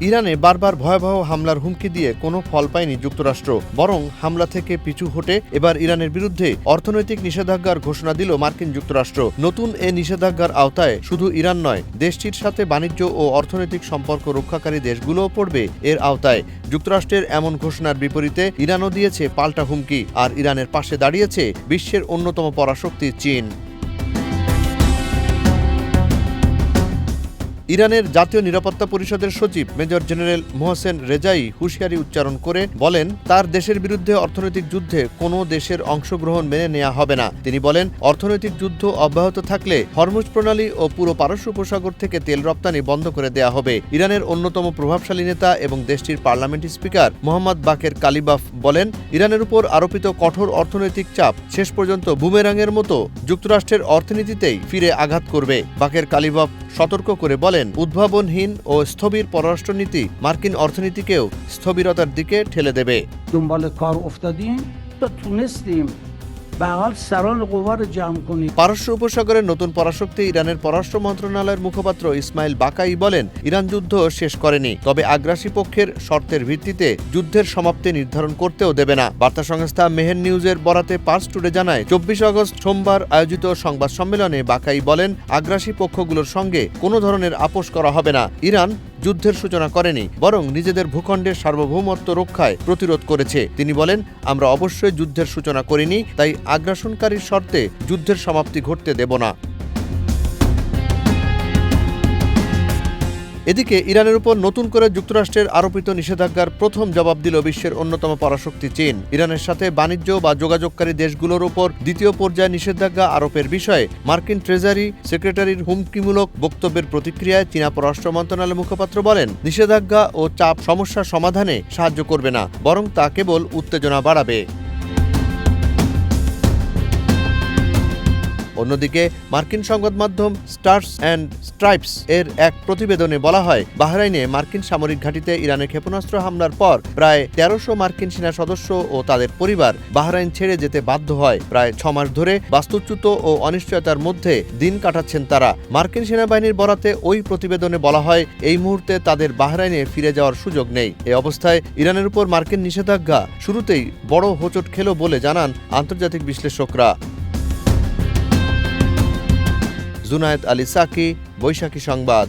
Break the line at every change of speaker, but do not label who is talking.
ইরানে বারবার ভয়াবহ হামলার হুমকি দিয়ে কোনো ফল পায়নি যুক্তরাষ্ট্র, বরং হামলা থেকে পিছু হটে এবার ইরানের বিরুদ্ধে অর্থনৈতিক নিষেধাজ্ঞার ঘোষণা দিল মার্কিন যুক্তরাষ্ট্র। নতুন এ নিষেধাজ্ঞার আওতায় শুধু ইরান নয়, দেশটির সাথে বাণিজ্য ও অর্থনৈতিক সম্পর্ক রক্ষাকারী দেশগুলোও পড়বে এর আওতায়। যুক্তরাষ্ট্রের এমন ঘোষণার বিপরীতে ইরানও দিয়েছে পাল্টা হুমকি, আর ইরানের পাশে দাঁড়িয়েছে বিশ্বের অন্যতম পরাশক্তি চীন। ইরানের জাতীয় নিরাপত্তা পরিষদের সচিব মেজর জেনারেল মোহসেন রেজাই হুঁশিয়ারি উচ্চারণ করে বলেন, তার দেশের বিরুদ্ধে অর্থনৈতিক যুদ্ধে কোনো দেশের অংশগ্রহণ মেনে নেওয়া হবে না। তিনি বলেন, অর্থনৈতিক যুদ্ধ অব্যাহত থাকলে হরমুজ প্রণালী ও পুরো পারস্য উপসাগর থেকে তেল রপ্তানি বন্ধ করে দেয়া হবে। ইরানের অন্যতম প্রভাবশালী নেতা এবং দেশটির পার্লামেন্ট স্পিকার মোহাম্মদ বাকের কালিবাফ বলেন, ইরানের উপর আরোপিত কঠোর অর্থনৈতিক চাপ শেষ পর্যন্ত বুমেরাঙের মতো যুক্তরাষ্ট্রের অর্থনীতিতেই ফিরে আঘাত করবে। বাকের কালিবাফ সতর্ক করে বলেন, উদ্ভাবনহীন ও স্থবির পররাষ্ট্রনীতি মার্কিন অর্থনীতিকেও স্থবিরতার দিকে ঠেলে দেবে। পারস্য উপসাগরের নতুন পরাশক্তি ইরানের পররাষ্ট্র মন্ত্রণালয়ের মুখপাত্র ইসমাইল বাকাই বলেন, ইরান যুদ্ধ শেষ করেনি, তবে আগ্রাসী পক্ষের শর্তের ভিত্তিতে যুদ্ধের সমাপ্তি নির্ধারণ করতেও দেবে না। বার্তা সংস্থা মেহের নিউজের বরাতে পার্স টুডে জানায়, 24 আগস্ট সোমবার আয়োজিত সংবাদ সম্মেলনে বাকাই বলেন, আগ্রাসী পক্ষগুলোর সঙ্গে কোনো ধরনের আপোষ করা হবে না। ইরান যুদ্ধের সূচনা করেনি, বরং নিজেদের ভূখণ্ডের সার্বভৌমত্ব রক্ষায় প্রতিরোধ করেছে। তিনি বলেন, আমরা অবশ্যই যুদ্ধের সূচনা করিনি, তাই আগ্রাসনকারীর শর্তে যুদ্ধের সমাপ্তি ঘটতে দেব না। এদিকে ইরানের উপর নতুন করে যুক্তরাষ্ট্রের আরোপিত নিষেধাজ্ঞার প্রথম জবাব দিল বিশ্বের অন্যতম পরাশক্তি চীন। ইরানের সাথে বাণিজ্য বা যোগাযোগকারী দেশগুলোর উপর দ্বিতীয় পর্যায়ে নিষেধাজ্ঞা আরোপের বিষয়ে মার্কিন ট্রেজারি সেক্রেটারির হুমকিমূলক বক্তব্যের প্রতিক্রিয়ায় চীনা পররাষ্ট্র মন্ত্রণালয়ের মুখপাত্র বলেন, নিষেধাজ্ঞা ও চাপ সমস্যা সমাধানে সাহায্য করবে না, বরং তা কেবল উত্তেজনা বাড়াবে। অন্যদিকে মার্কিন সংবাদ মাধ্যম স্টার্স অ্যান্ড স্ট্রাইপস এর এক প্রতিবেদনে বলা হয়, বাহরাইনে মার্কিন সামরিক ঘাঁটিতে ইরানের ক্ষেপণাস্ত্র হামলার পর প্রায় 1300 মার্কিন সেনা সদস্য ও তাদের পরিবার বাহরাইন ছেড়ে যেতে বাধ্য হয়। প্রায় 6 মাস ধরে বাস্তুচ্যুত ও অনিশ্চয়তার মধ্যে দিন কাটাচ্ছেন তারা। মার্কিন সেনাবাহিনীর বরাতে ওই প্রতিবেদনে বলা হয়, এই মুহূর্তে তাদের বাহরাইনে ফিরে যাওয়ার সুযোগ নেই। এ অবস্থায় ইরানের উপর মার্কিন নিষেধাজ্ঞা শুরুতেই বড় হোঁচট খেল বলে জানান আন্তর্জাতিক বিশ্লেষকরা। জুনায়েদ আলী সাকি, বৈশাখী সংবাদ।